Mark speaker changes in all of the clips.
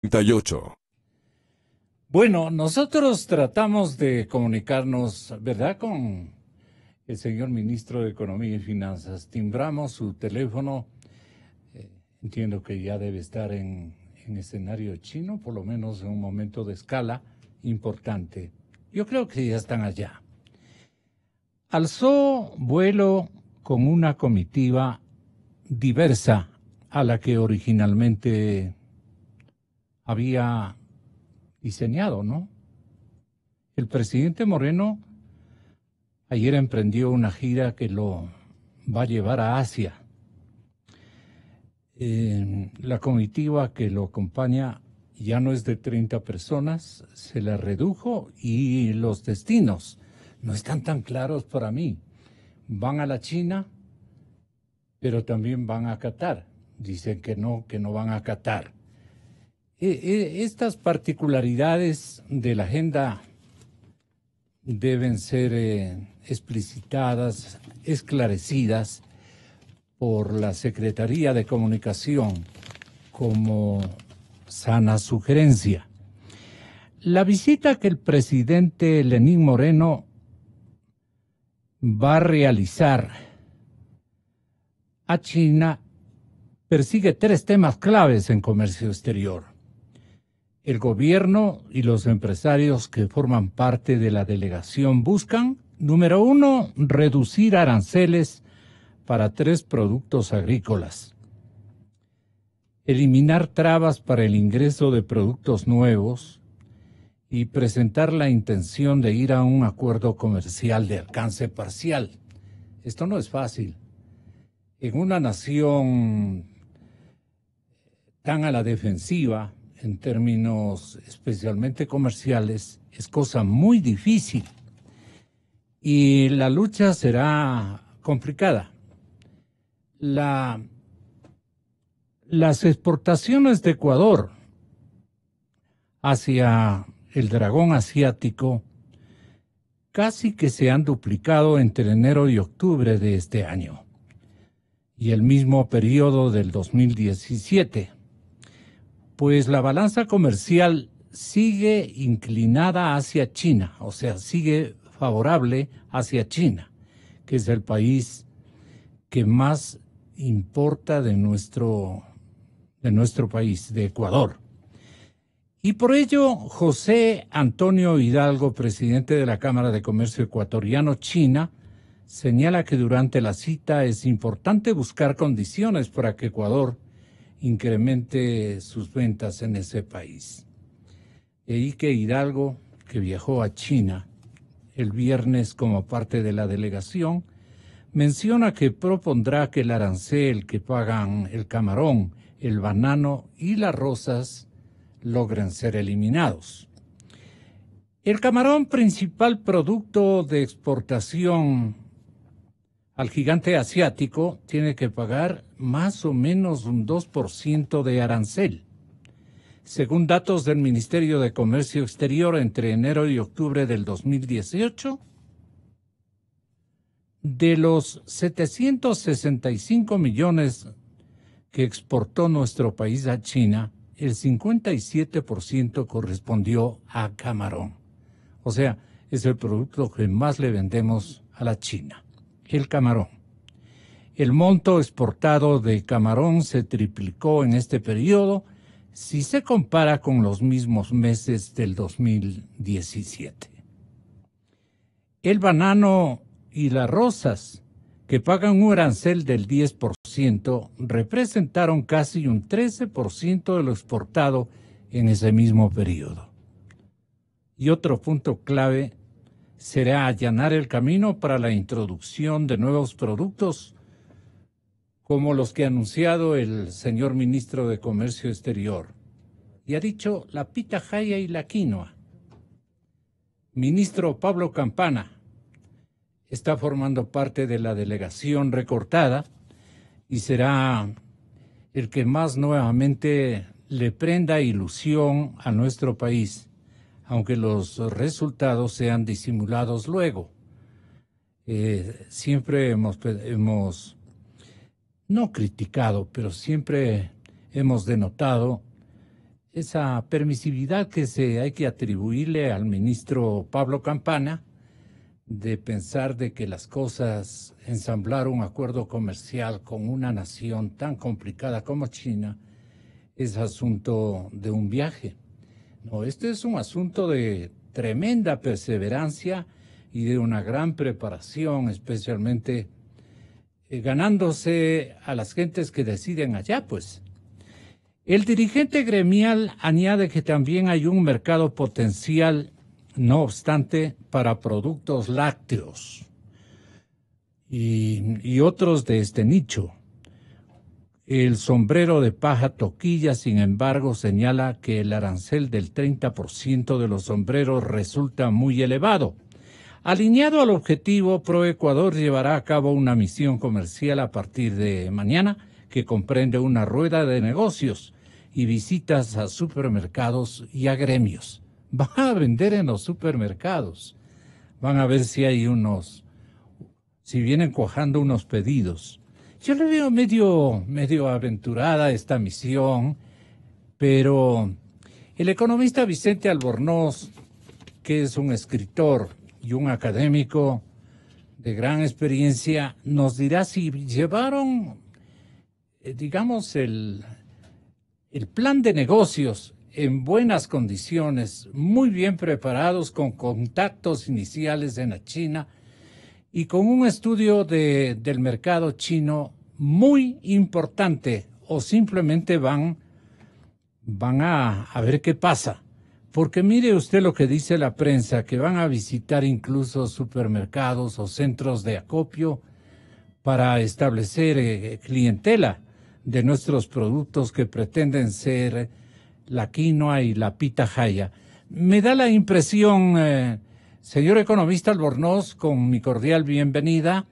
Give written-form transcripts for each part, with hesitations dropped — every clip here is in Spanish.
Speaker 1: 38.
Speaker 2: Bueno, nosotros tratamos de comunicarnos, ¿verdad?, con el señor ministro de Economía y Finanzas. Timbramos su teléfono. Entiendo que ya debe estar en escenario chino, por lo menos en un momento de escala importante. Yo creo que ya están allá. Alzó vuelo con una comitiva diversa a la que originalmente había diseñado, ¿no? El presidente Moreno ayer emprendió una gira que lo va a llevar a Asia. La comitiva que lo acompaña ya no es de 30 personas, se la redujo y los destinos no están tan claros para mí. Van a la China, pero también van a Qatar. Dicen que no van a Qatar. Estas particularidades de la agenda deben ser explicitadas, esclarecidas por la Secretaría de Comunicación como sana sugerencia. La visita que el presidente Lenín Moreno va a realizar a China persigue 3 temas claves en comercio exterior. El gobierno y los empresarios que forman parte de la delegación buscan, número 1, reducir aranceles para 3 productos agrícolas, eliminar trabas para el ingreso de productos nuevos y presentar la intención de ir a un acuerdo comercial de alcance parcial. Esto no es fácil. En una nación tan a la defensiva, en términos especialmente comerciales, es cosa muy difícil y la lucha será complicada. Las exportaciones de Ecuador hacia el dragón asiático casi que se han duplicado entre enero y octubre de este año y el mismo periodo del 2017. Pues la balanza comercial sigue inclinada hacia China, o sea, sigue favorable hacia China, que es el país que más importa de nuestro país, de Ecuador. Y por ello, José Antonio Hidalgo, presidente de la Cámara de Comercio Ecuatoriano-China, señala que durante la cita es importante buscar condiciones para que Ecuador incremente sus ventas en ese país. Y que Hidalgo, que viajó a China el viernes como parte de la delegación, menciona que propondrá que el arancel que pagan el camarón, el banano y las rosas logren ser eliminados. El camarón, principal producto de exportación al gigante asiático, tiene que pagar más o menos un 2% de arancel. Según datos del Ministerio de Comercio Exterior, entre enero y octubre del 2018, de los 765 millones que exportó nuestro país a China, el 57% correspondió a camarón. O sea, es el producto que más le vendemos a la China, el camarón. El monto exportado de camarón se triplicó en este periodo si se compara con los mismos meses del 2017. El banano y las rosas, que pagan un arancel del 10%, representaron casi un 13% de lo exportado en ese mismo periodo. Y otro punto clave será allanar el camino para la introducción de nuevos productos, como los que ha anunciado el señor ministro de Comercio Exterior. Y ha dicho la pitahaya y la quinoa. Ministro Pablo Campana está formando parte de la delegación recortada y será el que más nuevamente le prenda ilusión a nuestro país, aunque los resultados sean disimulados luego. Siempre hemos no criticado, pero siempre hemos denotado esa permisividad que hay que atribuirle al ministro Pablo Campana de pensar de que las cosas, ensamblar un acuerdo comercial con una nación tan complicada como China, es asunto de un viaje. No, este es un asunto de tremenda perseverancia y de una gran preparación, especialmente ganándose a las gentes que deciden allá, pues. El dirigente gremial añade que también hay un mercado potencial, no obstante, para productos lácteos y otros de este nicho. El sombrero de paja Toquilla, sin embargo, señala que el arancel del 30% de los sombreros resulta muy elevado. Alineado al objetivo, ProEcuador llevará a cabo una misión comercial a partir de mañana que comprende una rueda de negocios y visitas a supermercados y a gremios. Van a vender en los supermercados. Van a ver si hay si vienen cuajando unos pedidos. Yo le veo medio aventurada esta misión, pero el economista Vicente Albornoz, que es un escritor y un académico de gran experiencia, nos dirá si llevaron, digamos, el plan de negocios en buenas condiciones, muy bien preparados, con contactos iniciales en la China y con un estudio del mercado chino muy importante, o simplemente van a ver qué pasa. Porque mire usted lo que dice la prensa, que van a visitar incluso supermercados o centros de acopio para establecer clientela de nuestros productos que pretenden ser la quinoa y la pitahaya. Me da la impresión, señor economista Albornoz, con mi cordial bienvenida,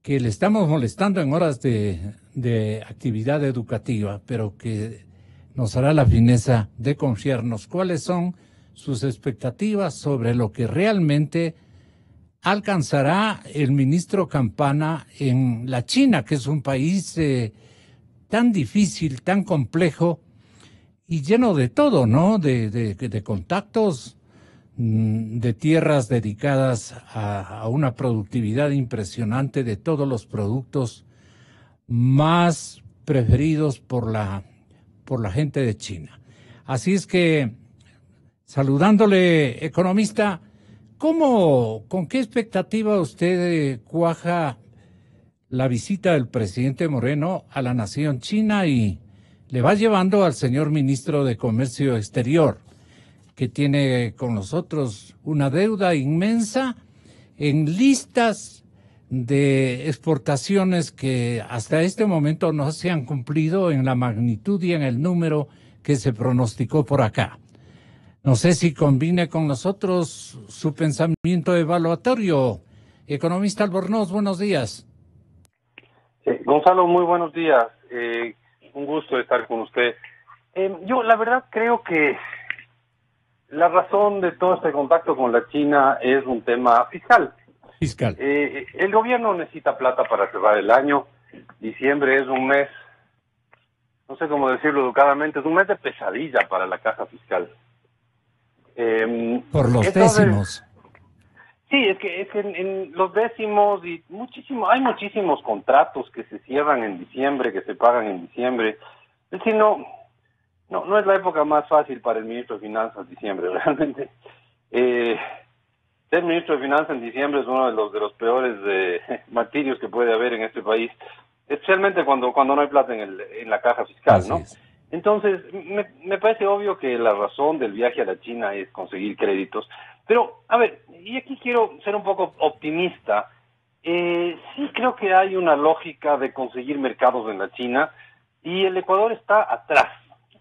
Speaker 2: que le estamos molestando en horas de actividad educativa, pero que nos hará la fineza de confiarnos cuáles son sus expectativas sobre lo que realmente alcanzará el ministro Campana en la China, que es un país tan difícil, tan complejo y lleno de todo, ¿no? De contactos, de tierras dedicadas a una productividad impresionante de todos los productos más preferidos por la gente de China. Así es que, saludándole, economista, con qué expectativa usted cuaja la visita del presidente Moreno a la nación china y le va llevando al señor ministro de Comercio Exterior, que tiene con nosotros una deuda inmensa en listas de exportaciones que hasta este momento no se han cumplido en la magnitud y en el número que se pronosticó por acá? No sé si combine con nosotros su pensamiento evaluatorio. Economista Albornoz, buenos días.
Speaker 1: Gonzalo, muy buenos días. Un gusto estar con usted. Yo la verdad creo que la razón de todo este contacto con la China es un tema fiscal. El gobierno necesita plata para cerrar el año. Diciembre es un mes, no sé cómo decirlo educadamente, es un mes de pesadilla para la caja fiscal.
Speaker 2: Por los décimos.
Speaker 1: Sí, es que en los décimos y hay muchísimos contratos que se cierran en diciembre, que se pagan en diciembre. Es decir, no es la época más fácil para el ministro de Finanzas diciembre, realmente. Ser ministro de Finanzas en diciembre es uno de los peores martirios que puede haber en este país, especialmente cuando no hay plata en la caja fiscal, ¿no? Entonces, me parece obvio que la razón del viaje a la China es conseguir créditos. Pero, a ver, y aquí quiero ser un poco optimista. Sí creo que hay una lógica de conseguir mercados en la China y el Ecuador está atrás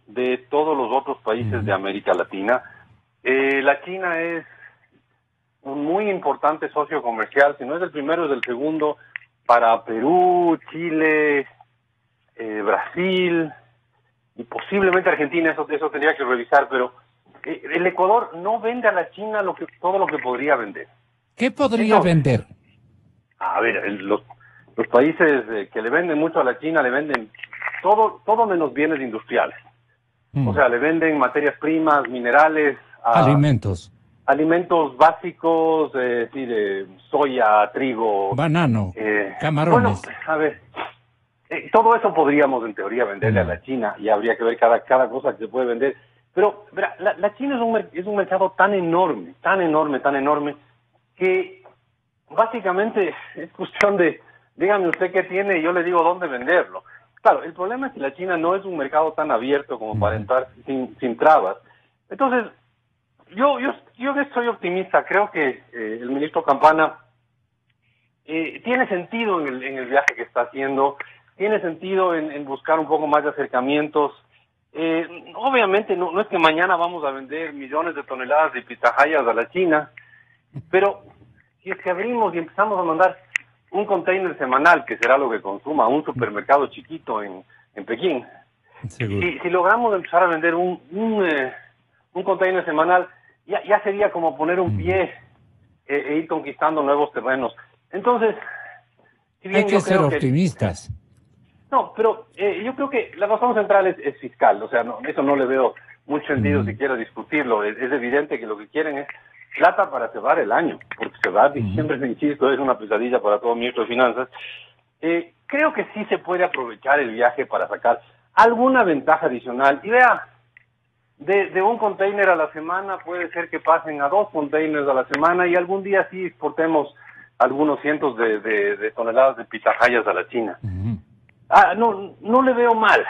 Speaker 1: de todos los otros países de América Latina. La China es un muy importante socio comercial, si no es el primero, es el segundo, para Perú, Chile, Brasil y posiblemente Argentina. Eso tendría que revisar, pero el Ecuador no vende a la China todo lo que podría vender.
Speaker 2: ¿Qué podría vender?
Speaker 1: A ver, los países que le venden mucho a la China le venden todo menos bienes industriales. O sea, le venden materias primas, minerales,
Speaker 2: alimentos.
Speaker 1: Alimentos básicos, sí, de soya, trigo.
Speaker 2: Banano, camarones.
Speaker 1: Bueno, a ver, todo eso podríamos en teoría venderle a la China y habría que ver cada cosa que se puede vender. Pero verá, la China es un mercado tan enorme, que básicamente es cuestión de, dígame usted qué tiene y yo le digo dónde venderlo. Claro, el problema es que la China no es un mercado tan abierto como para entrar sin trabas. Entonces, yo soy optimista. Creo que el ministro Campana tiene sentido en el viaje que está haciendo, tiene sentido en buscar un poco más de acercamientos. Obviamente no es que mañana vamos a vender millones de toneladas de pitahayas a la China, pero si es que abrimos y empezamos a mandar un container semanal, que será lo que consuma un supermercado chiquito en Pekín, si logramos empezar a vender un container semanal, ya sería como poner un pie e ir conquistando nuevos terrenos. Entonces, si bien
Speaker 2: hay que ser optimistas.
Speaker 1: No, pero yo creo que la razón central es fiscal. O sea, eso no le veo mucho sentido si quiero discutirlo. Es evidente que lo que quieren es plata para cerrar el año, porque cerrar diciembre, insisto, es una pesadilla para todo ministro de Finanzas. Creo que sí se puede aprovechar el viaje para sacar alguna ventaja adicional. Y vea, de un container a la semana puede ser que pasen a 2 containers a la semana y algún día sí exportemos algunos cientos de toneladas de pitahayas a la China. No le veo mal,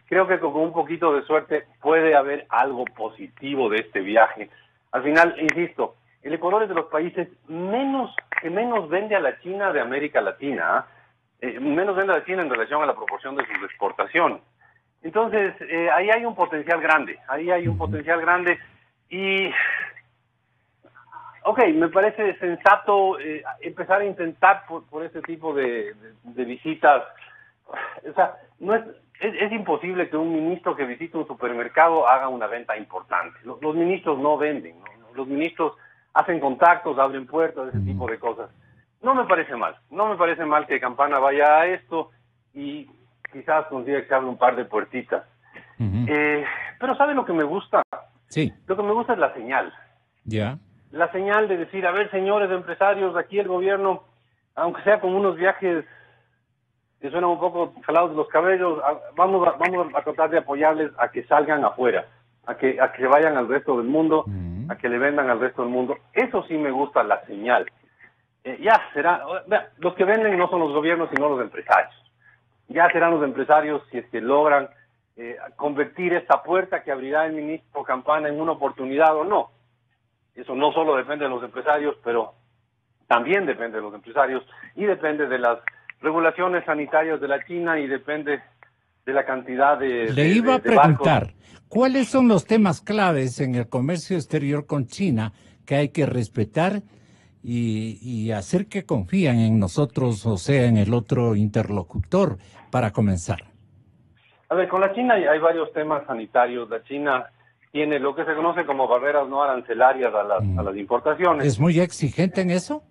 Speaker 1: creo que con un poquito de suerte puede haber algo positivo de este viaje. Al final, insisto, el Ecuador es de los países que menos vende a la China de América Latina, menos vende a la China en relación a la proporción de sus exportaciones. Entonces, ahí hay un potencial grande, y me parece sensato empezar a intentar por ese tipo de visitas. O sea, no es imposible que un ministro que visite un supermercado haga una venta importante. Los ministros no venden, ¿no? Los ministros hacen contactos, abren puertas, ese tipo de cosas. No me parece mal que Campana vaya a esto y quizás consiga que se abra un par de puertitas. Pero ¿sabe lo que me gusta?
Speaker 2: Sí.
Speaker 1: Lo que me gusta es la señal.
Speaker 2: Ya.
Speaker 1: La señal de decir, a ver, señores empresarios, aquí el gobierno, aunque sea con unos viajes que suenan un poco jalados de los cabellos, vamos a tratar de apoyarles a que salgan afuera, a que vayan al resto del mundo, a que le vendan al resto del mundo. Eso sí me gusta, la señal. Los que venden no son los gobiernos, sino los empresarios. Ya serán los empresarios si es que logran convertir esta puerta que abrirá el ministro Campana en una oportunidad o no. Eso no solo depende de los empresarios, pero también depende de los empresarios y depende de las regulaciones sanitarias de la China y depende de la cantidad de
Speaker 2: Le iba a preguntar,
Speaker 1: barcos.
Speaker 2: ¿Cuáles son los temas claves en el comercio exterior con China que hay que respetar y hacer que confíen en nosotros, o sea, en el otro interlocutor, para comenzar?
Speaker 1: A ver, con la China hay varios temas sanitarios. La China tiene lo que se conoce como barreras no arancelarias a las importaciones.
Speaker 2: ¿Es muy exigente en eso?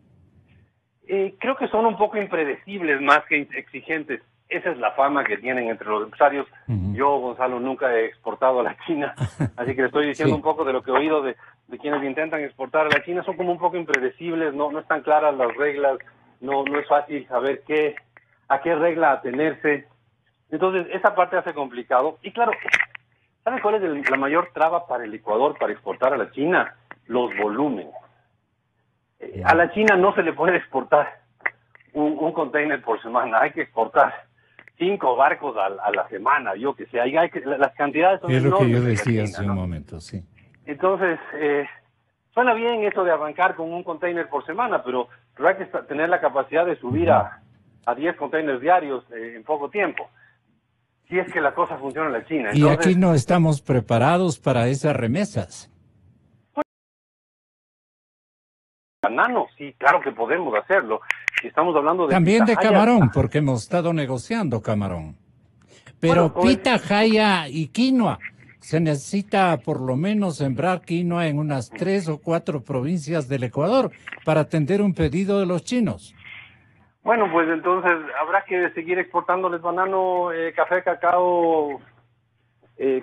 Speaker 1: Creo que son un poco impredecibles más que exigentes. Esa es la fama que tienen entre los empresarios. Yo, Gonzalo, nunca he exportado a la China, así que le estoy diciendo un poco de lo que he oído de quienes intentan exportar a la China. Son como un poco impredecibles, no están claras las reglas, no es fácil saber a qué regla atenerse. Entonces, esa parte hace complicado. Y claro, ¿sabe cuál es la mayor traba para el Ecuador para exportar a la China? Los volúmenes. A la China no se le puede exportar un container por semana, hay que exportar 5 barcos a la semana, yo que sé, las cantidades son enormes.
Speaker 2: Es lo que yo decía hace un momento, sí.
Speaker 1: Entonces, suena bien eso de arrancar con un container por semana, pero hay que tener la capacidad de subir a 10 containers diarios en poco tiempo, si es que la cosa funciona en la China.
Speaker 2: Entonces, y aquí no estamos preparados para esas remesas.
Speaker 1: Banano, sí, claro que podemos hacerlo. Si estamos hablando de
Speaker 2: también de camarón, porque hemos estado negociando camarón. Pero pitahaya y quinoa, se necesita por lo menos sembrar quinoa en unas 3 o 4 provincias del Ecuador para atender un pedido de los chinos.
Speaker 1: Bueno, pues entonces habrá que seguir exportándoles banano, café, cacao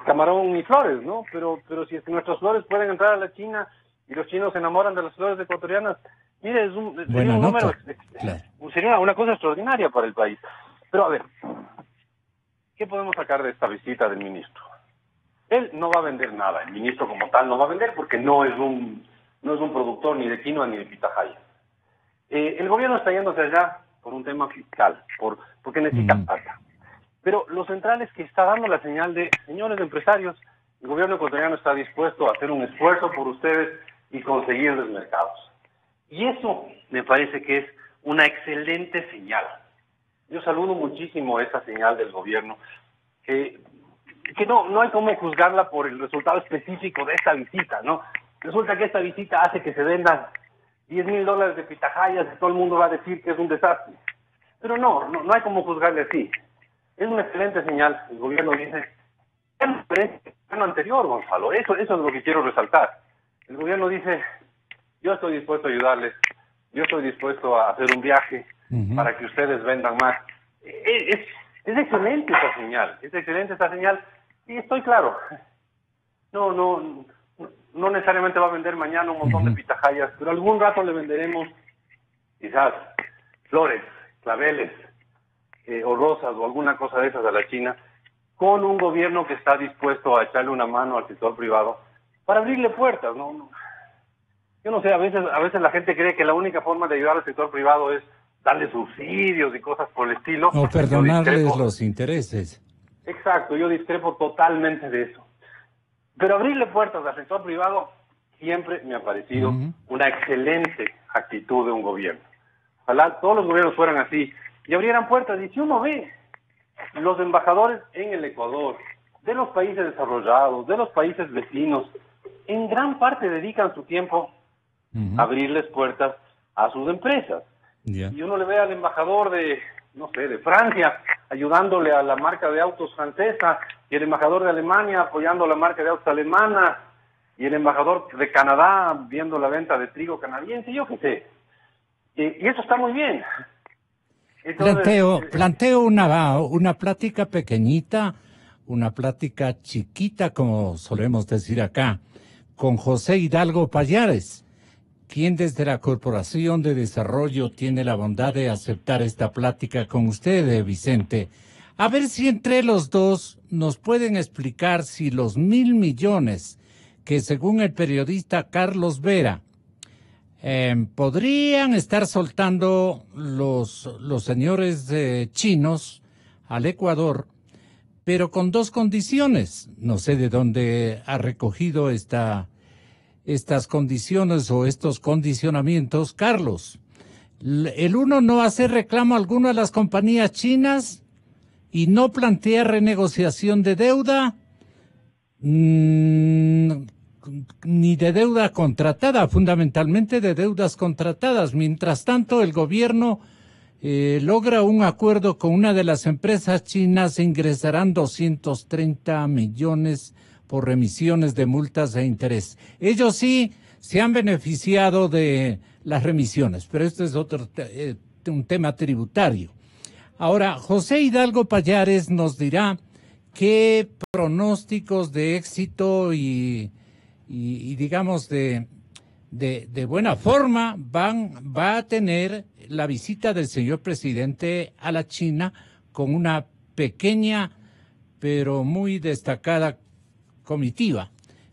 Speaker 1: camarón y flores, ¿no? Pero si es que nuestras flores pueden entrar a la China y los chinos se enamoran de las flores ecuatorianas, mire, sería un número,
Speaker 2: claro.
Speaker 1: Sería una cosa extraordinaria para el país. Pero a ver, ¿qué podemos sacar de esta visita del ministro? Él no va a vender nada, el ministro como tal no va a vender porque no es un productor ni de quinoa ni de pitahaya. El gobierno está yéndose allá por un tema fiscal, porque necesita plata. Pero lo central es que está dando la señal de, señores empresarios, el gobierno ecuatoriano está dispuesto a hacer un esfuerzo por ustedes y conseguirles mercados. Y eso me parece que es una excelente señal. Yo saludo muchísimo esa señal del gobierno, que no hay cómo juzgarla por el resultado específico de esta visita, ¿no? Resulta que esta visita hace que se vendan $10,000 de pitahayas y todo el mundo va a decir que es un desastre. Pero no hay cómo juzgarle así. Es una excelente señal. El gobierno dice, es diferente al anterior, Gonzalo. Eso es lo que quiero resaltar. El gobierno dice, yo estoy dispuesto a ayudarles, yo estoy dispuesto a hacer un viaje para que ustedes vendan más. Es excelente esta señal, y estoy claro. No necesariamente va a vender mañana un montón de pitahayas, pero algún rato le venderemos quizás flores, claveles, o rosas o alguna cosa de esas a la China, con un gobierno que está dispuesto a echarle una mano al sector privado para abrirle puertas, ¿no? Yo no sé, a veces la gente cree que la única forma de ayudar al sector privado es darle subsidios y cosas por el estilo.
Speaker 2: O perdonarles los intereses.
Speaker 1: Exacto, yo discrepo totalmente de eso. Pero abrirle puertas al sector privado siempre me ha parecido una excelente actitud de un gobierno. Ojalá todos los gobiernos fueran así y abrieran puertas. Y si uno ve los embajadores en el Ecuador, de los países desarrollados, de los países vecinos, en gran parte dedican su tiempo a abrirles puertas a sus empresas. Y uno le ve al embajador de Francia ayudándole a la marca de autos francesa, y el embajador de Alemania apoyando la marca de autos alemana, y el embajador de Canadá viendo la venta de trigo canadiense, yo qué sé. Y eso está muy bien. Entonces,
Speaker 2: planteo una plática pequeñita, una plática chiquita, como solemos decir acá, con José Hidalgo Payares, quien desde la Corporación de Desarrollo tiene la bondad de aceptar esta plática con usted, Vicente. A ver si entre los dos nos pueden explicar si los 1,000 millones que según el periodista Carlos Vera podrían estar soltando los señores chinos al Ecuador, pero con dos condiciones. No sé de dónde ha recogido estas condiciones o estos condicionamientos, Carlos. El uno, no hacer reclamo alguno a las compañías chinas y no plantear renegociación de deuda, ni de deuda contratada, fundamentalmente de deudas contratadas. Mientras tanto, el gobierno logra un acuerdo con una de las empresas chinas e ingresarán 230 millones por remisiones de multas e interés. Ellos sí se han beneficiado de las remisiones, pero esto es un tema tributario. Ahora, José Hidalgo Payares nos dirá qué pronósticos de éxito y digamos de buena forma va a tener la visita del señor presidente a la China, con una pequeña pero muy destacada comitiva,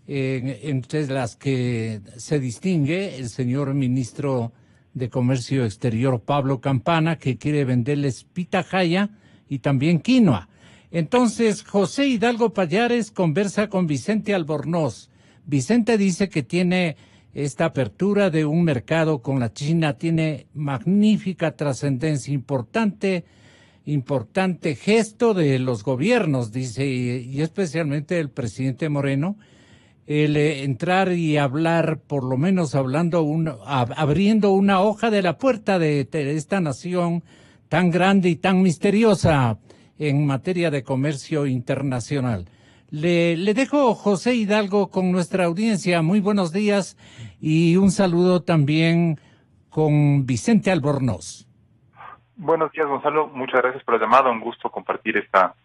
Speaker 2: entre las que se distingue el señor ministro de Comercio Exterior, Pablo Campana, que quiere venderles pitahaya y también quinoa. Entonces, José Hidalgo Payares conversa con Vicente Albornoz. Vicente dice que tiene esta apertura de un mercado con la China, tiene magnífica trascendencia, importante gesto de los gobiernos, dice, y especialmente del presidente Moreno, el entrar y hablar, por lo menos abriendo una hoja de la puerta de esta nación tan grande y tan misteriosa en materia de comercio internacional. Le dejo, José Hidalgo, con nuestra audiencia. Muy buenos días y un saludo también con Vicente Albornoz.
Speaker 3: Buenos días, Gonzalo. Muchas gracias por la llamada. Un gusto compartir esta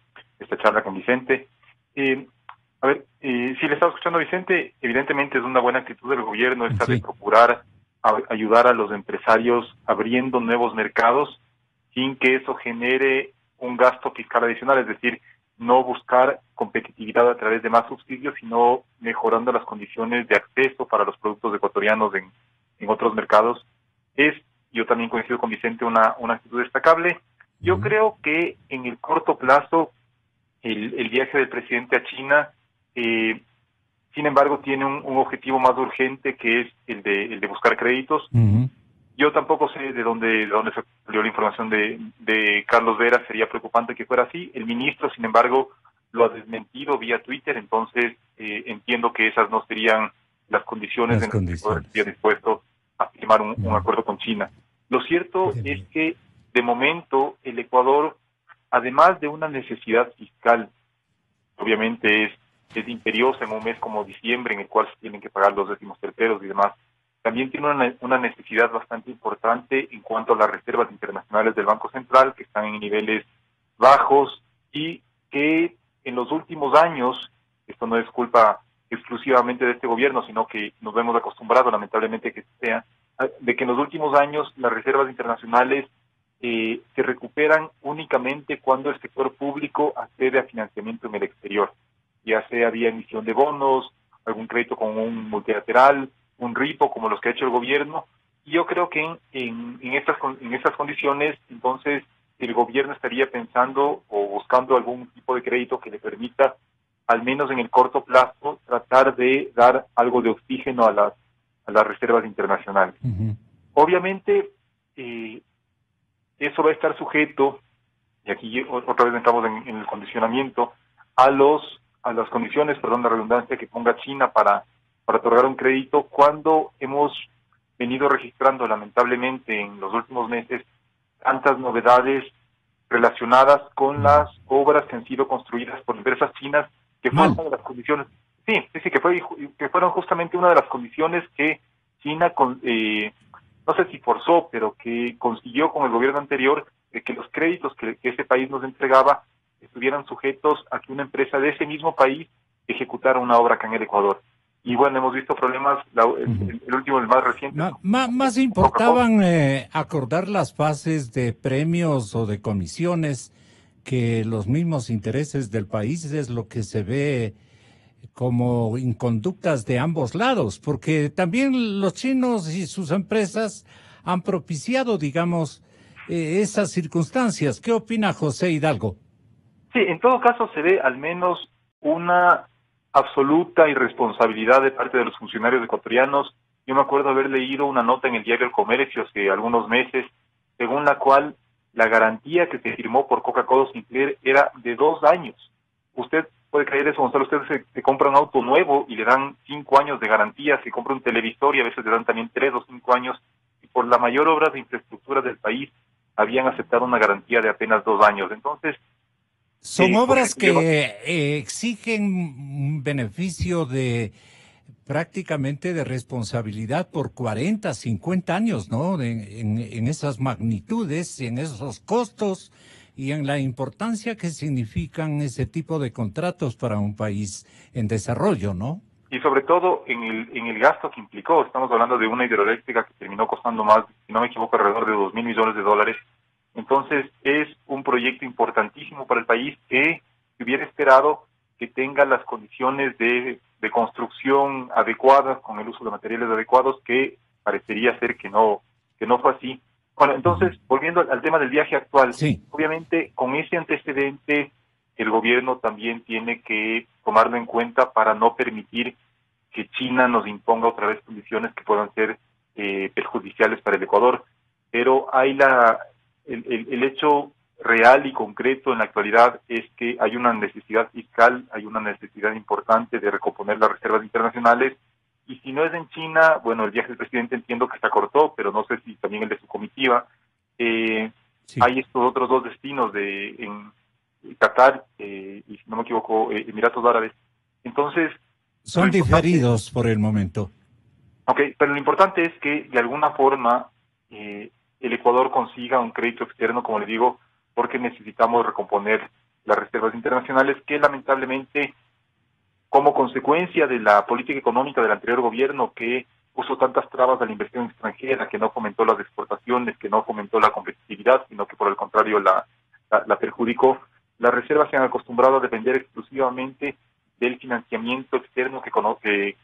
Speaker 3: charla con Vicente. estaba escuchando, Vicente, evidentemente es una buena actitud del gobierno esta de procurar ayudar a los empresarios abriendo nuevos mercados sin que eso genere un gasto fiscal adicional, es decir, no buscar competitividad a través de más subsidios, sino mejorando las condiciones de acceso para los productos ecuatorianos en otros mercados. Yo también coincido con Vicente, una actitud destacable. Yo creo que en el corto plazo el viaje del presidente a China, sin embargo, tiene un objetivo más urgente, que es el de buscar créditos. Yo tampoco sé de dónde se salió la información de Carlos Vera. Sería preocupante que fuera así. El ministro, sin embargo, lo ha desmentido vía Twitter, entonces entiendo que esas no serían las condiciones en las que Ecuador estaría dispuesto a firmar un acuerdo con China. Lo cierto es que, de momento, el Ecuador, además de una necesidad fiscal, obviamente es imperiosa en un mes como diciembre, en el cual se tienen que pagar los 13º y demás, también tiene una necesidad bastante importante en cuanto a las reservas internacionales del Banco Central, que están en niveles bajos y que en los últimos años, esto no es culpa exclusivamente de este gobierno, sino que nos hemos acostumbrado, lamentablemente, de que en los últimos años las reservas internacionales se recuperan únicamente cuando el sector público accede a financiamiento en el exterior, ya sea vía emisión de bonos, algún crédito con un multilateral, un ripo como los que ha hecho el gobierno. Y yo creo que en estas condiciones, entonces, el gobierno estaría pensando o buscando algún tipo de crédito que le permita, al menos en el corto plazo, tratar de dar algo de oxígeno a las reservas internacionales. Obviamente, eso va a estar sujeto, y aquí otra vez entramos en el condicionamiento, a las condiciones, perdón la redundancia, que ponga China para otorgar un crédito, cuando hemos venido registrando lamentablemente en los últimos meses tantas novedades relacionadas con las obras que han sido construidas por empresas chinas, que fueron una de las condiciones, que fueron justamente una de las condiciones que China, no sé si forzó, pero que consiguió con el gobierno anterior, de que los créditos que ese país nos entregaba estuvieran sujetos a que una empresa de ese mismo país ejecutara una obra acá en el Ecuador. Y bueno, hemos visto problemas, el último, el más reciente.
Speaker 2: Más importaban acordar las fases de premios o de comisiones que los mismos intereses del país. Es lo que se ve como inconductas de ambos lados, porque también los chinos y sus empresas han propiciado, digamos, esas circunstancias. ¿Qué opina José Hidalgo?
Speaker 3: Sí, en todo caso se ve al menos una absoluta irresponsabilidad de parte de los funcionarios ecuatorianos. Yo me acuerdo haber leído una nota en el diario El Comercio hace algunos meses, según la cual la garantía que se firmó por Coca-Cola Sinclair era de 2 años. Usted puede creer eso, Gonzalo. Usted se compra un auto nuevo y le dan 5 años de garantía, se compra un televisor y a veces le dan también 3 o 5 años, y por la mayor obra de infraestructura del país habían aceptado una garantía de apenas 2 años. Entonces,
Speaker 2: son obras que exigen un beneficio de prácticamente de responsabilidad por 40, 50 años, ¿no? En esas magnitudes, en esos costos y en la importancia que significan ese tipo de contratos para un país en desarrollo, ¿no?
Speaker 3: Y sobre todo en el gasto que implicó. Estamos hablando de una hidroeléctrica que terminó costando más, si no me equivoco, alrededor de $2,000 millones. Entonces, es un proyecto importantísimo para el país que hubiera esperado que tenga las condiciones de construcción adecuadas, con el uso de materiales adecuados, que parecería ser que no fue así. Bueno, entonces, volviendo al tema del viaje actual,
Speaker 2: sí.
Speaker 3: Obviamente, con ese antecedente, el gobierno también tiene que tomarlo en cuenta para no permitir que China nos imponga otra vez condiciones que puedan ser perjudiciales para el Ecuador. Pero hay el hecho real y concreto en la actualidad es que hay una necesidad fiscal, hay una necesidad importante de recomponer las reservas internacionales, y si no es en China, bueno, el viaje del presidente entiendo que se acortó, pero no sé si también el de su comitiva.
Speaker 2: Sí.
Speaker 3: Hay estos otros 2 destinos en Qatar y, si no me equivoco, Emiratos Árabes. Entonces,
Speaker 2: son diferidos por el momento.
Speaker 3: Ok, pero lo importante es que de alguna forma el Ecuador consiga un crédito externo, como le digo, porque necesitamos recomponer las reservas internacionales que lamentablemente como consecuencia de la política económica del anterior gobierno, que puso tantas trabas a la inversión extranjera, que no fomentó las exportaciones, que no fomentó la competitividad, sino que por el contrario la perjudicó. Las reservas se han acostumbrado a depender exclusivamente del financiamiento externo que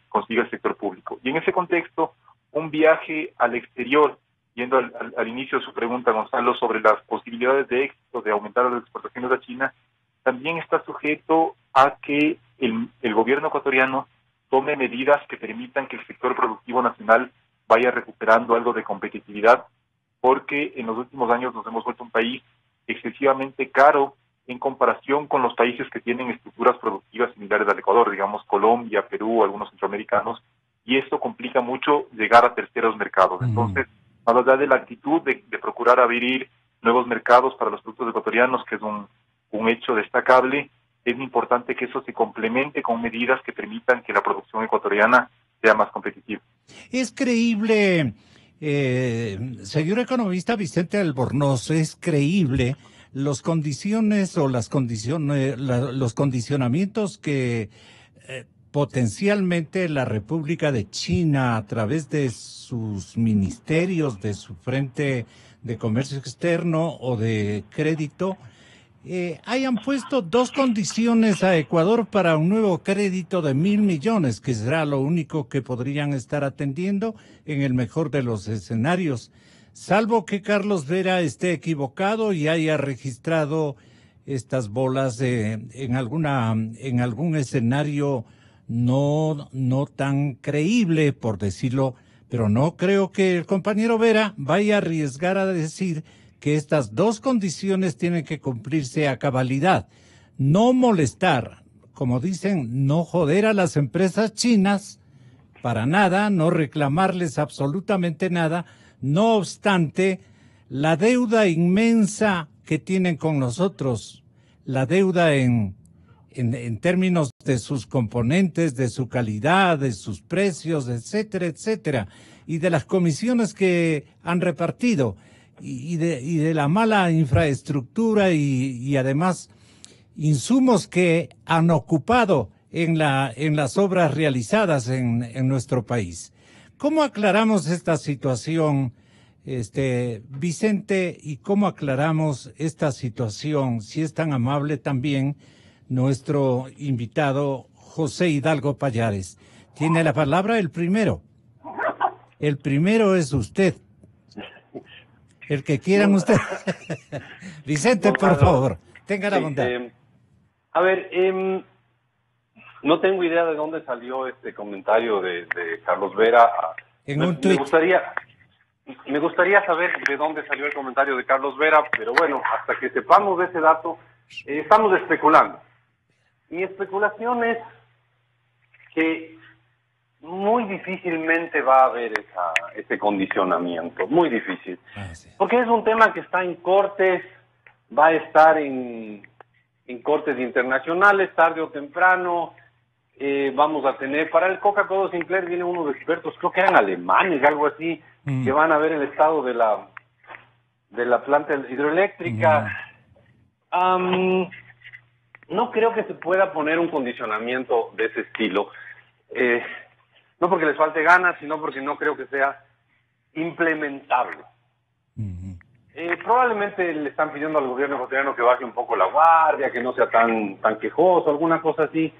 Speaker 3: consigue el sector público. Y en ese contexto, un viaje al exterior, yendo al inicio de su pregunta, Gonzalo, sobre las posibilidades de éxito de aumentar las exportaciones a China, también está sujeto a que el gobierno ecuatoriano tome medidas que permitan que el sector productivo nacional vaya recuperando algo de competitividad, porque en los últimos años nos hemos vuelto un país excesivamente caro en comparación con los países que tienen estructuras productivas similares al Ecuador, digamos Colombia, Perú, algunos centroamericanos, y esto complica mucho llegar a terceros mercados. Entonces, más allá de la actitud de procurar abrir nuevos mercados para los productos ecuatorianos, que es un hecho destacable, es importante que eso se complemente con medidas que permitan que la producción ecuatoriana sea más competitiva.
Speaker 2: Es creíble, señor economista Vicente Albornoz, es creíble los condiciones o las condiciones, los condicionamientos que potencialmente la República de China, a través de sus ministerios, de su Frente de Comercio Externo o de Crédito, hayan puesto dos condiciones a Ecuador para un nuevo crédito de 1.000 millones, que será lo único que podrían estar atendiendo en el mejor de los escenarios, salvo que Carlos Vera esté equivocado y haya registrado estas bolas en algún escenario no tan creíble, por decirlo, pero no creo que el compañero Vera vaya a arriesgar a decir que estas dos condiciones tienen que cumplirse a cabalidad. No molestar, como dicen, no joder a las empresas chinas para nada, no reclamarles absolutamente nada. No obstante, la deuda inmensa que tienen con nosotros, la deuda en términos de sus componentes, de su calidad, de sus precios, etcétera, etcétera, y de las comisiones que han repartido, y de la mala infraestructura y además insumos que han ocupado en las obras realizadas en nuestro país. ¿Cómo aclaramos esta situación, Vicente, y cómo aclaramos esta situación, si es tan amable también nuestro invitado José Hidalgo Payares? Tiene la palabra el primero. El primero es usted. El que quieran usted. Vicente, por favor, tenga la bondad.
Speaker 1: A ver, no tengo idea de dónde salió este comentario de Carlos Vera.
Speaker 2: En un tuit.
Speaker 1: Me gustaría saber de dónde salió el comentario de Carlos Vera, pero bueno, hasta que sepamos de ese dato, estamos especulando. Mi especulación es que muy difícilmente va a haber ese condicionamiento, muy difícil. Sí. Porque es un tema que está en cortes, va a estar en cortes internacionales, tarde o temprano. Vamos a tener, para el Coca-Cola Sinclair vienen unos expertos, creo que eran alemanes, algo así, que van a ver el estado de la planta hidroeléctrica. No creo que se pueda poner un condicionamiento de ese estilo. No porque les falte ganas, sino porque no creo que sea implementable. Probablemente le están pidiendo al gobierno ecuatoriano que baje un poco la guardia, que no sea tan quejoso, alguna cosa así.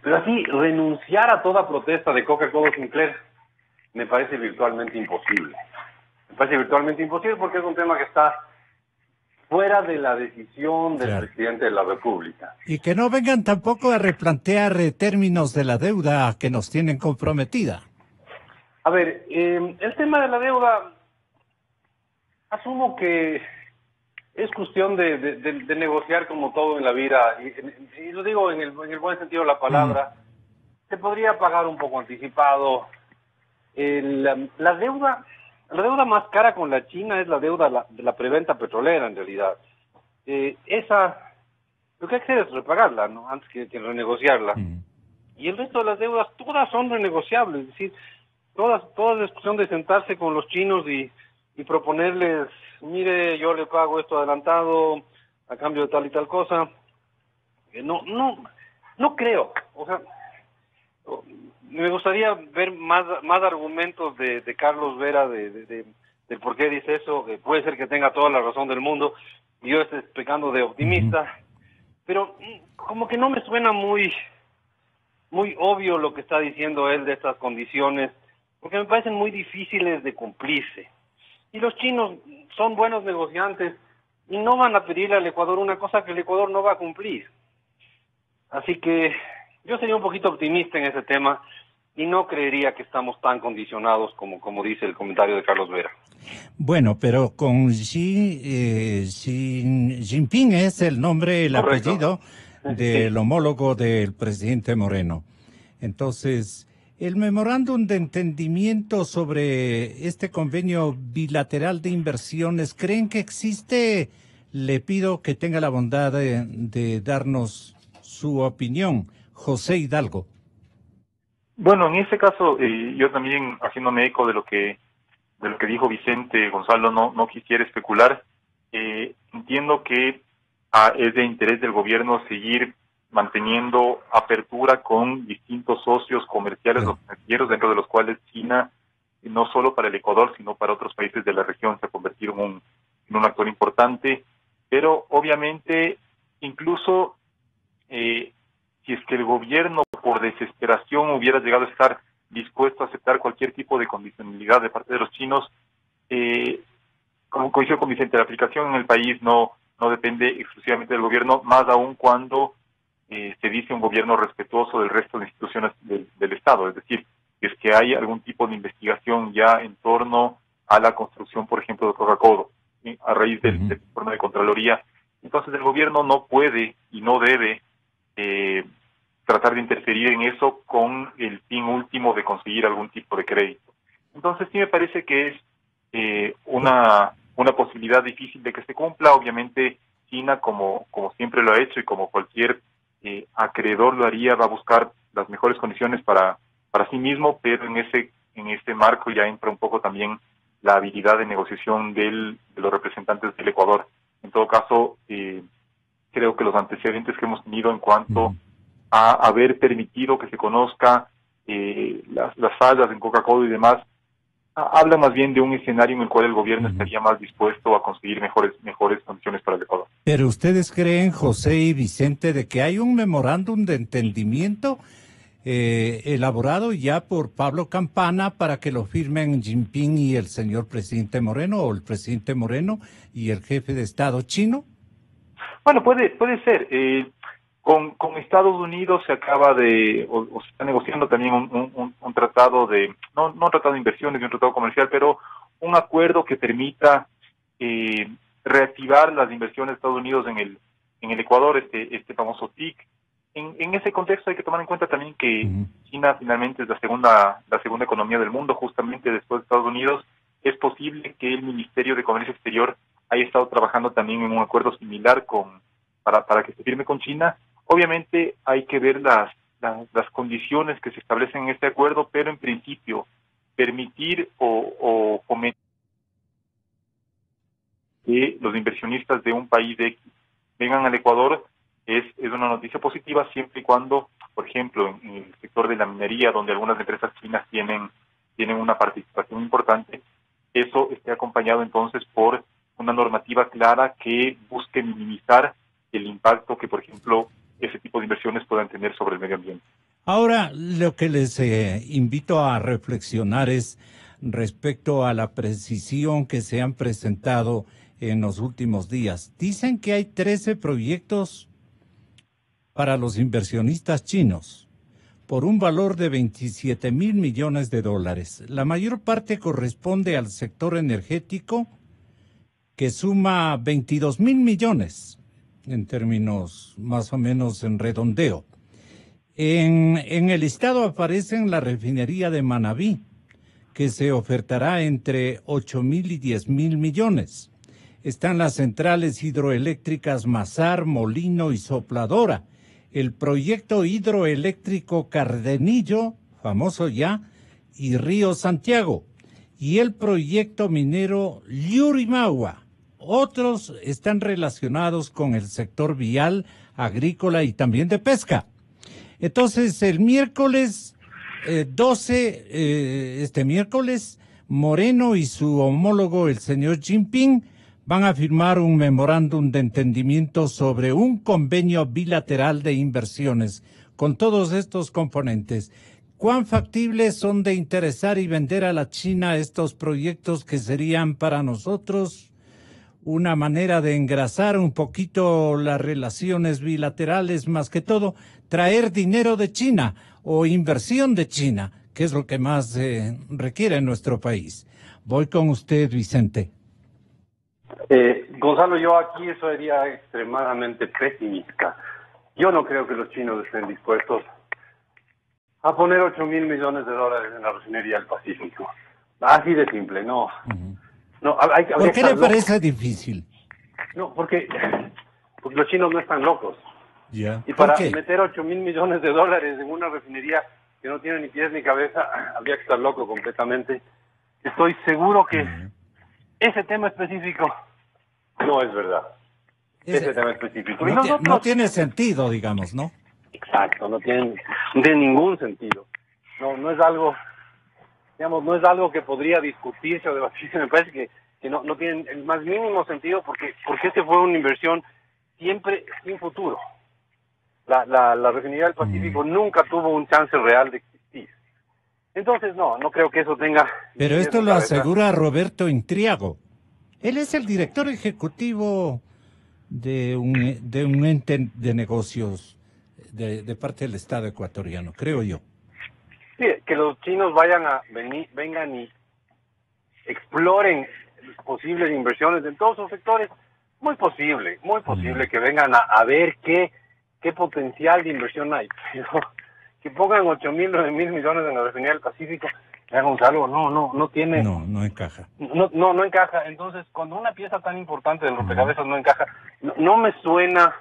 Speaker 1: Pero así, renunciar a toda protesta de Coca-Cola Sinclair me parece virtualmente imposible. Me parece virtualmente imposible porque es un tema que está fuera de la decisión del presidente de la República.
Speaker 2: Y que no vengan tampoco a replantear términos de la deuda que nos tienen comprometida.
Speaker 1: A ver, el tema de la deuda, asumo que es cuestión de negociar como todo en la vida, y lo digo en el buen sentido de la palabra. Se podría pagar un poco anticipado. La deuda más cara con la China es la deuda de la preventa petrolera, en realidad. Lo que hay que hacer es repagarla, ¿no?, antes que renegociarla. Y el resto de las deudas, todas son renegociables. Es decir, todas es cuestión de sentarse con los chinos y proponerles, mire, yo le pago esto adelantado a cambio de tal y tal cosa. No creo, o sea, me gustaría ver más argumentos de Carlos Vera del por qué dice eso. Puede ser que tenga toda la razón del mundo y yo esté pecando de optimista, pero como que no me suena muy obvio lo que está diciendo él de estas condiciones, porque me parecen muy difíciles de cumplirse. Y los chinos son buenos negociantes y no van a pedirle al Ecuador una cosa que el Ecuador no va a cumplir. Así que yo sería un poquito optimista en ese tema y no creería que estamos tan condicionados como dice el comentario de Carlos Vera.
Speaker 2: Bueno, pero con Xi Jinping es el nombre, el
Speaker 1: Correcto.
Speaker 2: apellido del homólogo del presidente Moreno. Entonces, el memorándum de entendimiento sobre este convenio bilateral de inversiones, ¿creen que existe? Le pido que tenga la bondad de darnos su opinión. José Hidalgo.
Speaker 3: Bueno, en ese caso, yo también, haciéndome eco de lo que dijo Vicente Gonzalo, no quisiera especular. Entiendo que es de interés del gobierno seguir manteniendo apertura con distintos socios comerciales o financieros, dentro de los cuales China, no solo para el Ecuador, sino para otros países de la región, se ha convertido en un actor importante. Pero obviamente, incluso si es que el gobierno por desesperación hubiera llegado a estar dispuesto a aceptar cualquier tipo de condicionalidad de parte de los chinos, como coincido con Vicente, la aplicación en el país no depende exclusivamente del gobierno, más aún cuando se dice un gobierno respetuoso del resto de instituciones del Estado. Es decir, si es que hay algún tipo de investigación ya en torno a la construcción, por ejemplo, de Coca-Cola, a raíz del informe de Contraloría, entonces el gobierno no puede y no debe tratar de interferir en eso con el fin último de conseguir algún tipo de crédito. Entonces sí me parece que es una posibilidad difícil de que se cumpla. Obviamente China, como siempre lo ha hecho y como cualquier acreedor lo haría, va a buscar las mejores condiciones para sí mismo, pero en ese marco ya entra un poco también la habilidad de negociación de los representantes del Ecuador. En todo caso, creo que los antecedentes que hemos tenido en cuanto a haber permitido que se conozca las fallas en Coca-Cola y demás, habla más bien de un escenario en el cual el gobierno estaría más dispuesto a conseguir mejores condiciones para el Ecuador.
Speaker 2: Pero ustedes creen, José y Vicente, de que hay un memorándum de entendimiento elaborado ya por Pablo Campana para que lo firmen Jinping y el señor presidente Moreno, o el presidente Moreno y el jefe de Estado chino?
Speaker 3: Bueno, puede ser. Con Estados Unidos se acaba o se está negociando también un tratado no un tratado de inversiones, un tratado comercial, pero un acuerdo que permita reactivar las inversiones de Estados Unidos en el Ecuador, este famoso TIC. En ese contexto hay que tomar en cuenta también que China finalmente es la segunda economía del mundo, justamente después de Estados Unidos. Es posible que el Ministerio de Comercio Exterior haya estado trabajando también en un acuerdo similar para que se firme con China. Obviamente hay que ver las condiciones que se establecen en este acuerdo, pero en principio permitir o fomentar que los inversionistas de un país X vengan al Ecuador es una noticia positiva, siempre y cuando, por ejemplo, en el sector de la minería, donde algunas empresas chinas tienen una participación importante, eso esté acompañado entonces por una normativa clara que busque minimizar el impacto que, por ejemplo, ese tipo de inversiones puedan tener sobre el medio ambiente.
Speaker 2: Ahora, lo que les invito a reflexionar es respecto a la precisión que se han presentado en los últimos días. Dicen que hay 13 proyectos para los inversionistas chinos por un valor de 27,000 millones de dólares. La mayor parte corresponde al sector energético, que suma 22,000 millones, en términos más o menos en redondeo. En el listado aparecen la refinería de Manabí, que se ofertará entre 8,000 y 10,000 millones. Están las centrales hidroeléctricas Mazar, Molino y Sopladora, el proyecto hidroeléctrico Cardenillo, famoso ya, y Río Santiago, y el proyecto minero Llurimagua. Otros están relacionados con el sector vial, agrícola y también de pesca. Entonces, el miércoles 12, este miércoles, Moreno y su homólogo, el señor Jinping, van a firmar un memorándum de entendimiento sobre un convenio bilateral de inversiones con todos estos componentes. ¿Cuán factibles son de interesar y vender a la China estos proyectos que serían para nosotros una manera de engrasar un poquito las relaciones bilaterales, más que todo, traer dinero de China o inversión de China, que es lo que más requiere en nuestro país? Voy con usted, Vicente.
Speaker 1: Gonzalo, yo aquí sería extremadamente pesimista. Yo no creo que los chinos estén dispuestos a poner 8.000 millones de dólares en la refinería del Pacífico. Así de simple, no.
Speaker 2: Uh-huh.
Speaker 1: No,
Speaker 2: ¿Por qué le parece difícil?
Speaker 1: No, porque los chinos no están locos.
Speaker 2: Yeah.
Speaker 1: Y para
Speaker 2: qué?
Speaker 1: meter 8.000 millones de dólares en una refinería que no tiene ni pies ni cabeza, habría que estar loco completamente. Estoy seguro que ese tema específico no es verdad. Ese tema específico.
Speaker 2: No tiene sentido, digamos, ¿no?
Speaker 1: Exacto, no tiene ningún sentido. No es algo, digamos, no es algo que podría discutirse o debatirse. Me parece que no tiene el más mínimo sentido porque este fue una inversión siempre sin futuro. La refinería del Pacífico nunca tuvo un chance real de existir. Entonces, no creo que eso tenga...
Speaker 2: Pero esto lo asegura Roberto Intriago. Él es el director ejecutivo de un ente de negocios de parte del Estado ecuatoriano, creo yo.
Speaker 1: Sí, que los chinos vengan y exploren posibles inversiones en todos los sectores, muy posible que vengan a ver qué potencial de inversión hay. Pero que pongan 8.000, 9.000 millones en la refinería del Pacífico, Gonzalo, no tiene...
Speaker 2: No encaja.
Speaker 1: No encaja. Entonces, cuando una pieza tan importante del rompecabezas no encaja, no me suena...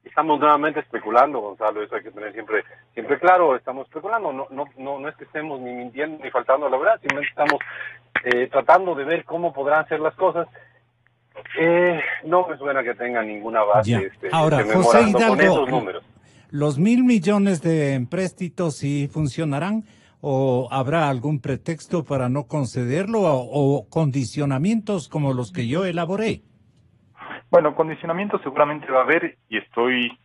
Speaker 1: Estamos nuevamente especulando, Gonzalo, eso hay que tener siempre claro, estamos especulando, no es que estemos ni mintiendo ni faltando a la verdad, simplemente estamos tratando de ver cómo podrán ser las cosas. No me suena que tenga ninguna base
Speaker 2: Ahora, José Hidalgo,
Speaker 1: con esos números.
Speaker 2: ¿Los 1.000 millones de empréstitos sí funcionarán o habrá algún pretexto para no concederlo o condicionamientos como los que yo elaboré?
Speaker 3: Bueno, condicionamiento seguramente va a haber y estoy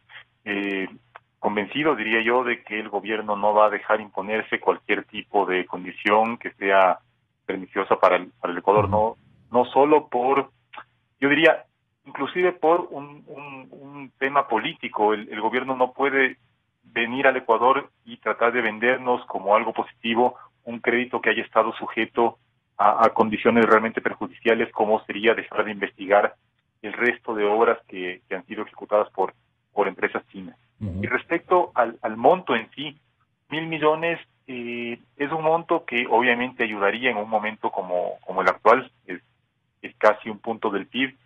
Speaker 3: convencido, diría yo, de que el gobierno no va a dejar imponerse cualquier tipo de condición que sea perniciosa para el Ecuador, no solo por, yo diría, inclusive por un tema político. El gobierno no puede venir al Ecuador y tratar de vendernos como algo positivo un crédito que haya estado sujeto a condiciones realmente perjudiciales, como sería dejar de investigar el resto de obras que han sido ejecutadas por empresas chinas. Y respecto al monto en sí, 1.000 millones es un monto que obviamente ayudaría en un momento como el actual, es casi un punto del PIB,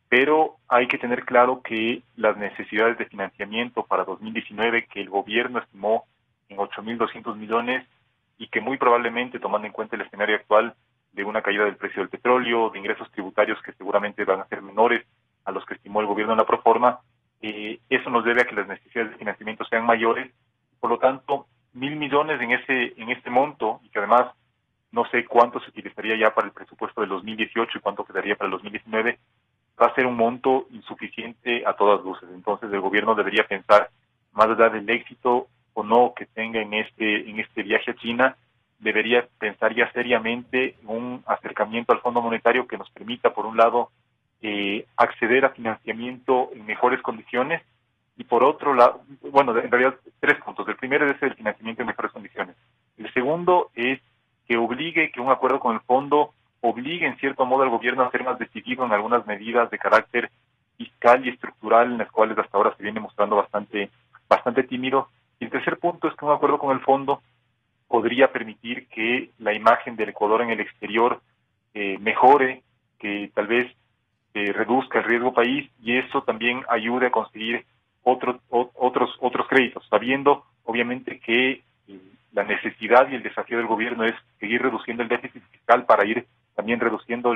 Speaker 3: pero hay que tener claro que las necesidades de financiamiento para 2019, que el gobierno estimó en 8.200 millones y que muy probablemente, tomando en cuenta el escenario actual de una caída del precio del petróleo, de ingresos tributarios que seguramente van a ser menores a los que estimó el gobierno en la proforma, eso nos debe a que las necesidades de financiamiento sean mayores. Por lo tanto, 1.000 millones en este monto, y que además no sé cuánto se utilizaría ya para el presupuesto del 2018 y cuánto quedaría para el 2019, va a ser un monto insuficiente a todas luces. Entonces el gobierno debería pensar, más allá del éxito o no que tenga en este viaje a China, debería pensar ya seriamente un acercamiento al Fondo Monetario que nos permita, por un lado, acceder a financiamiento en mejores condiciones, y por otro lado, bueno, en realidad 3 puntos. El primero es el financiamiento en mejores condiciones. El segundo es que un acuerdo con el fondo obligue en cierto modo al gobierno a ser más decidido en algunas medidas de carácter fiscal y estructural, en las cuales hasta ahora se viene mostrando bastante tímido. Y el tercer punto es que un acuerdo con el fondo podría permitir que la imagen del Ecuador en el exterior mejore, que tal vez reduzca el riesgo país, y eso también ayude a conseguir otros créditos, sabiendo obviamente que la necesidad y el desafío del gobierno es seguir reduciendo el déficit fiscal para ir también reduciendo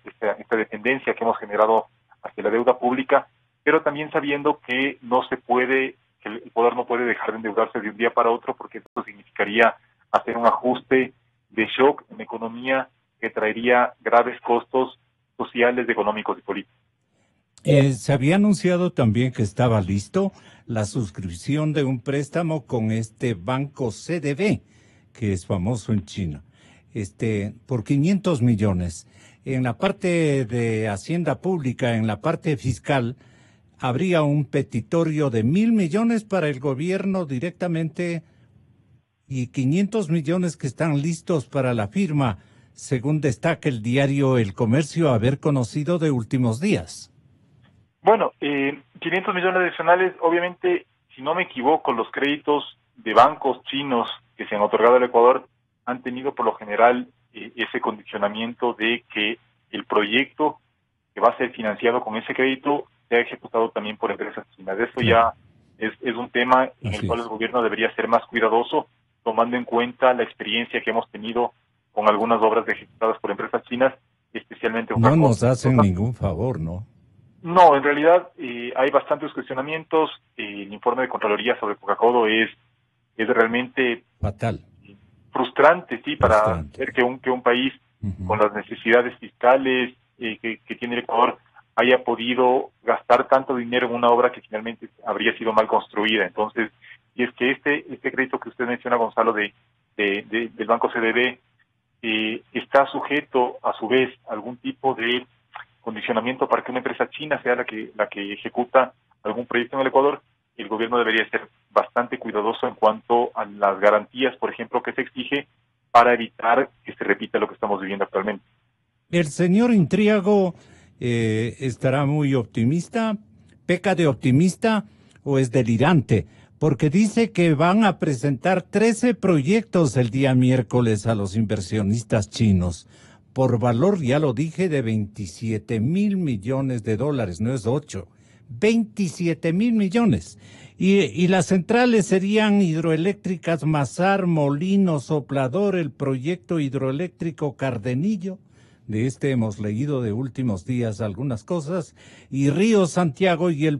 Speaker 3: esta dependencia que hemos generado hacia la deuda pública, pero también sabiendo que no se puede que el Ecuador no puede dejar de endeudarse de un día para otro, porque eso significaría hacer un ajuste de shock en la economía que traería graves costos sociales, económicos y políticos.
Speaker 2: Se había anunciado también que estaba listo la suscripción de un préstamo con este banco CDB, que es famoso en China, por 500 millones. En la parte de Hacienda Pública, en la parte fiscal, habría un petitorio de 1.000 millones para el gobierno directamente y 500 millones que están listos para la firma, según destaca el diario El Comercio haber conocido de últimos días.
Speaker 3: Bueno, 500 millones adicionales, obviamente, si no me equivoco, los créditos de bancos chinos que se han otorgado al Ecuador han tenido por lo general ese condicionamiento de que el proyecto que va a ser financiado con ese crédito sea ejecutado también por empresas chinas. Eso ya es un tema en el cual el gobierno debería ser más cuidadoso, tomando en cuenta la experiencia que hemos tenido con algunas obras ejecutadas por empresas chinas, especialmente...
Speaker 2: No nos hacen ningún favor, ¿no?
Speaker 3: No, en realidad hay bastantes cuestionamientos. El informe de Contraloría sobre Coca-Cola es realmente
Speaker 2: fatal,
Speaker 3: frustrante, sí, para ver que un país con las necesidades fiscales que tiene el Ecuador haya podido gastar tanto dinero en una obra que finalmente habría sido mal construida. Entonces, y es que este crédito que usted menciona, Gonzalo, del Banco CDB, está sujeto, a su vez, a algún tipo de condicionamiento para que una empresa china sea la que ejecuta algún proyecto en el Ecuador. El gobierno debería ser bastante cuidadoso en cuanto a las garantías, por ejemplo, que se exige para evitar que se repita lo que estamos viviendo actualmente.
Speaker 2: El señor Intriago estará muy optimista, peca de optimista o es delirante, porque dice que van a presentar 13 proyectos el día miércoles a los inversionistas chinos, por valor, ya lo dije, de 27.000 millones de dólares, no es 8, 27.000 millones. Y las centrales serían hidroeléctricas Mazar, Molino, Soplador, el proyecto hidroeléctrico Cardenillo, de hemos leído de últimos días algunas cosas, y Río Santiago y el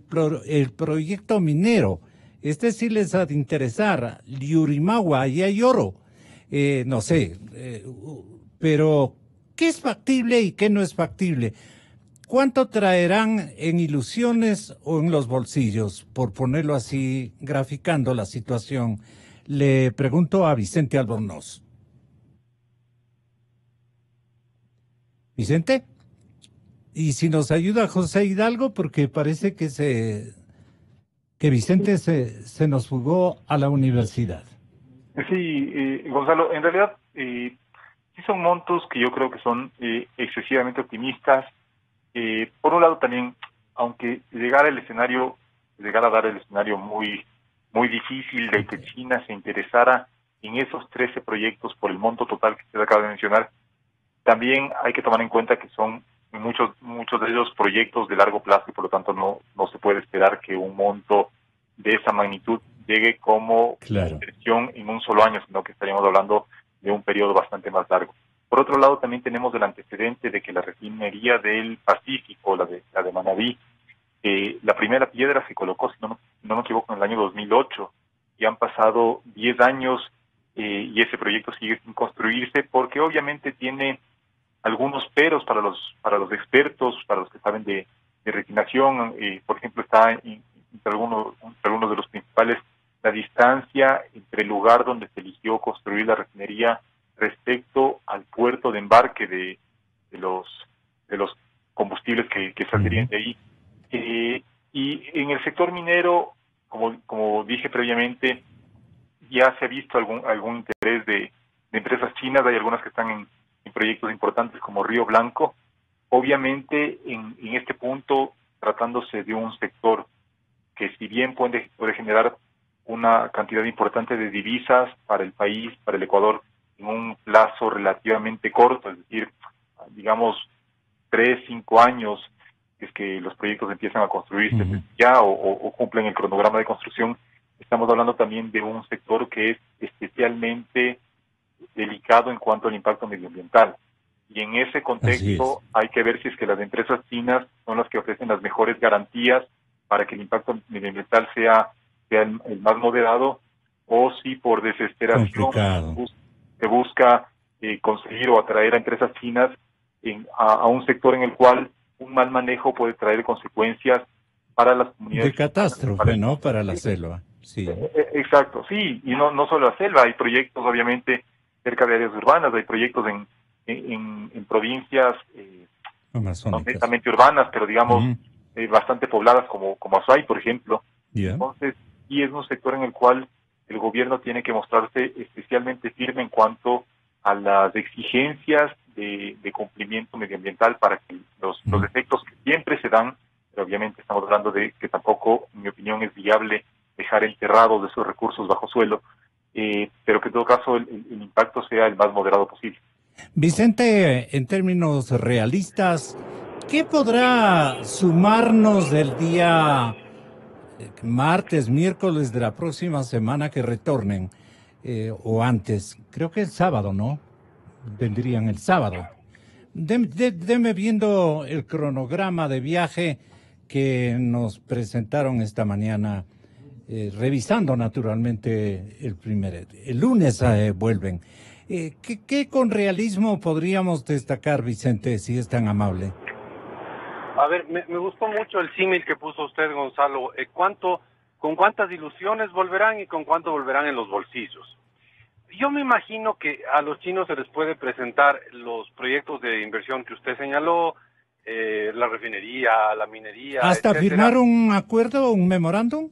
Speaker 2: proyecto minero. Sí les ha de interesar, Liurimagua, ahí hay oro, no sé, pero ¿qué es factible y qué no es factible? ¿Cuánto traerán en ilusiones o en los bolsillos? Por ponerlo así, graficando la situación, le pregunto a Vicente Albornoz. Vicente, y si nos ayuda José Hidalgo, porque parece que Vicente se nos fugó a la universidad.
Speaker 3: Sí, Gonzalo, en realidad sí son montos que yo creo que son excesivamente optimistas. Por un lado también, aunque llegara a dar el escenario muy, muy difícil de que China se interesara en esos 13 proyectos por el monto total que usted acaba de mencionar, también hay que tomar en cuenta que son muchos de ellos proyectos de largo plazo y por lo tanto no se puede esperar que un monto de esa magnitud llegue como inversión en un solo año, sino que estaríamos hablando de un periodo bastante más largo. Por otro lado, también tenemos el antecedente de que la refinería del Pacífico, la de Manabí, la primera piedra se colocó, si no me equivoco, en el año 2008, y han pasado 10 años y ese proyecto sigue sin construirse porque obviamente tiene algunos peros para los expertos, para los que saben de refinación. Por ejemplo, está entre algunos de los principales la distancia entre el lugar donde se eligió construir la refinería respecto al puerto de embarque de los combustibles que saldrían de ahí. Y en el sector minero, como dije previamente, ya se ha visto algún interés de empresas chinas. Hay algunas que están en proyectos importantes como Río Blanco. Obviamente, en este punto, tratándose de un sector que si bien puede generar una cantidad importante de divisas para el país, para el Ecuador, en un plazo relativamente corto, es decir, digamos 3-5 años, es que los proyectos empiezan a construirse ya o cumplen el cronograma de construcción. Estamos hablando también de un sector que es especialmente delicado en cuanto al impacto medioambiental. Y en ese contexto hay que ver si es que las empresas chinas son las que ofrecen las mejores garantías para que el impacto medioambiental sea sea el más moderado, o si por desesperación se busca conseguir o atraer a empresas chinas a un sector en el cual un mal manejo puede traer consecuencias para las comunidades.
Speaker 2: De catástrofe, ¿no? Para la selva, sí.
Speaker 3: Exacto, sí, y no solo la selva, hay proyectos obviamente cerca de áreas urbanas, hay proyectos en provincias no netamente urbanas, pero digamos bastante pobladas como Azuay, por ejemplo. Entonces, y es un sector en el cual el gobierno tiene que mostrarse especialmente firme en cuanto a las exigencias de cumplimiento medioambiental para que los efectos que siempre se dan, pero obviamente estamos hablando de que tampoco, en mi opinión, es viable dejar enterrados esos recursos bajo suelo, pero que en todo caso el impacto sea el más moderado posible.
Speaker 2: Vicente, en términos realistas, ¿qué podrá sumarnos del día martes, miércoles de la próxima semana que retornen? O antes, creo que el sábado, ¿no? Vendrían el sábado. Deme viendo el cronograma de viaje que nos presentaron esta mañana, revisando naturalmente el lunes vuelven. ¿Qué con realismo podríamos destacar, Vicente, si es tan amable?
Speaker 1: A ver, me gustó mucho el símil que puso usted, Gonzalo. ¿Con cuántas ilusiones volverán y con cuánto volverán en los bolsillos? Yo me imagino que a los chinos se les puede presentar los proyectos de inversión que usted señaló, la refinería, la minería,
Speaker 2: ¿hasta
Speaker 1: etcétera.
Speaker 2: firmar un acuerdo, un memorándum?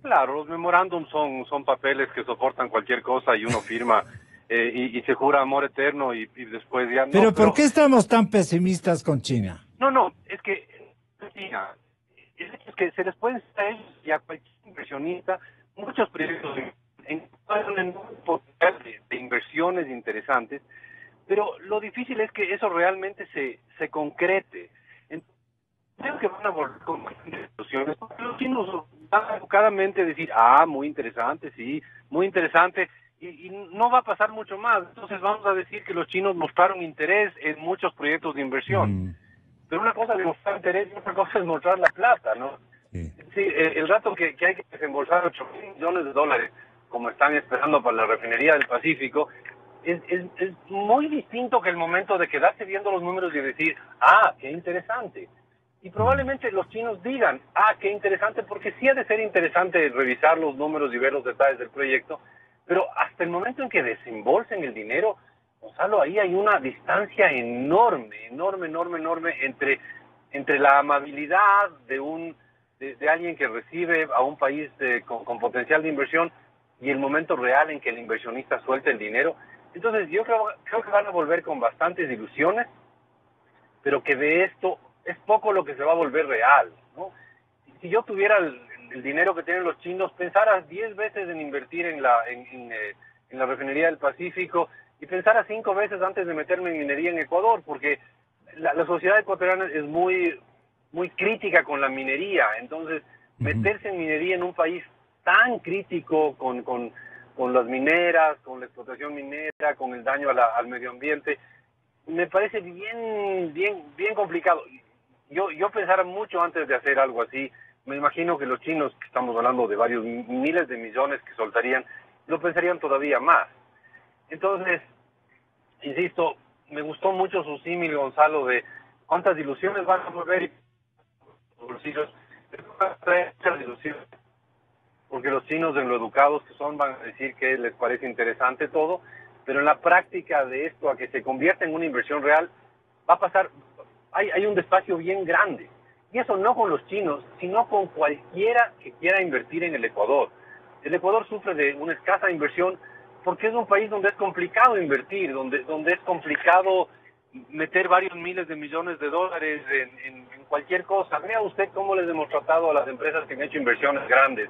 Speaker 1: Claro, los memorándums son papeles que soportan cualquier cosa y uno firma y se jura amor eterno y después ya no.
Speaker 2: Pero ¿por qué estamos tan pesimistas con China?
Speaker 1: No, es que China, es que se les puede hacer y a cualquier inversionista muchos proyectos en potencial de inversiones interesantes, pero lo difícil es que eso realmente se concrete. Creo que van a volver con instituciones, porque los chinos van a educadamente decir, muy interesante, sí, muy interesante, y no va a pasar mucho más. Entonces vamos a decir que los chinos mostraron interés en muchos proyectos de inversión. Pero una cosa es mostrar interés y otra cosa es mostrar la plata, ¿no? Sí, el rato que hay que desembolsar 8.000 millones de dólares, como están esperando para la refinería del Pacífico, es muy distinto que el momento de quedarse viendo los números y decir, qué interesante. Y probablemente los chinos digan, qué interesante, porque sí ha de ser interesante revisar los números y ver los detalles del proyecto, pero hasta el momento en que desembolsen el dinero, Gonzalo, ahí hay una distancia enorme entre la amabilidad de alguien que recibe a un país con potencial de inversión y el momento real en que el inversionista suelta el dinero. Entonces yo creo que van a volver con bastantes ilusiones, pero que de esto es poco lo que se va a volver real, ¿no? Si yo tuviera el dinero que tienen los chinos, pensara 10 veces en invertir en la refinería del Pacífico y pensara 5 veces antes de meterme en minería en Ecuador, porque la sociedad ecuatoriana es muy crítica con la minería. Entonces meterse en minería en un país tan crítico con las mineras, con la explotación minera, con el daño al medio ambiente, me parece bien complicado. Yo pensara mucho antes de hacer algo así. Me imagino que los chinos, que estamos hablando de varios miles de millones que soltarían, lo pensarían todavía más. Entonces, insisto, me gustó mucho su símil, Gonzalo, de cuántas ilusiones van a volver y bolsillos. Muchas ilusiones, porque los chinos, en lo educados que son, van a decir que les parece interesante todo, pero en la práctica de esto a que se convierta en una inversión real, va a pasar, hay un despacio bien grande. Y eso no con los chinos, sino con cualquiera que quiera invertir en el Ecuador. El Ecuador sufre de una escasa inversión porque es un país donde es complicado invertir, donde es complicado meter varios miles de millones de dólares en cualquier cosa. Vea usted cómo les hemos tratado a las empresas que han hecho inversiones grandes.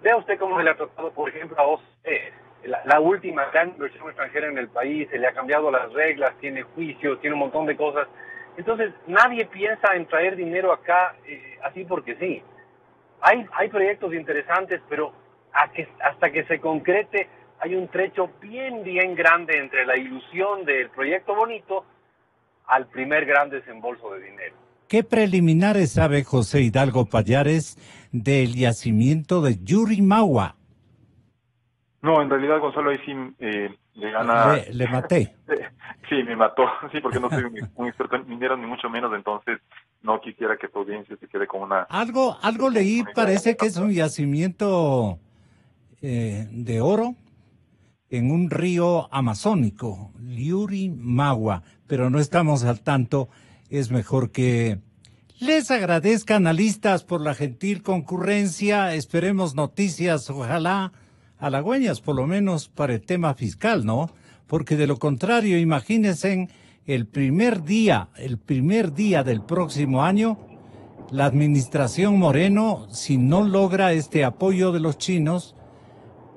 Speaker 1: Vea usted cómo se le ha tratado, por ejemplo, a OCE, la última gran inversión extranjera en el país. Se le ha cambiado las reglas, tiene juicios, tiene un montón de cosas. Entonces, nadie piensa en traer dinero acá así porque sí. Hay proyectos interesantes, pero hasta que se concrete hay un trecho bien grande entre la ilusión del proyecto bonito al primer gran desembolso de dinero.
Speaker 2: ¿Qué preliminares sabe José Hidalgo Pallares del yacimiento de Yurimagua.
Speaker 3: No, en realidad, Gonzalo, ahí sí le gana...
Speaker 2: Le maté.
Speaker 3: Sí, me mató, sí, porque no soy un experto en mineros, ni mucho menos, entonces no quisiera que tu audiencia se quede con una...
Speaker 2: Algo leí, parece que es un yacimiento de oro en un río amazónico, Yurimagua, pero no estamos al tanto. Es mejor que les agradezca, analistas, por la gentil concurrencia. Esperemos noticias, ojalá halagüeñas, por lo menos para el tema fiscal, ¿no? Porque de lo contrario, imagínense, el primer día del próximo año, la administración Moreno, si no logra este apoyo de los chinos,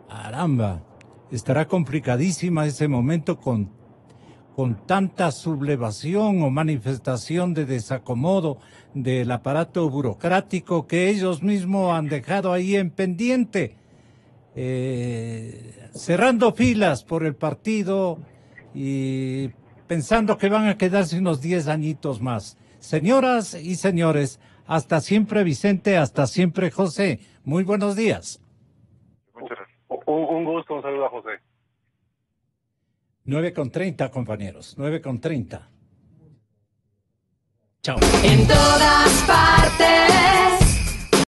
Speaker 2: caramba, estará complicadísima ese momento con tanta sublevación o manifestación de desacomodo del aparato burocrático que ellos mismos han dejado ahí en pendiente, cerrando filas por el partido y pensando que van a quedarse unos 10 añitos más. Señoras y señores, hasta siempre Vicente, hasta siempre José. Muy buenos días.
Speaker 3: Muchas gracias.
Speaker 1: Un gusto, un saludo a José.
Speaker 2: 9:30, compañeros, 9:30. Chao.
Speaker 4: En todas partes.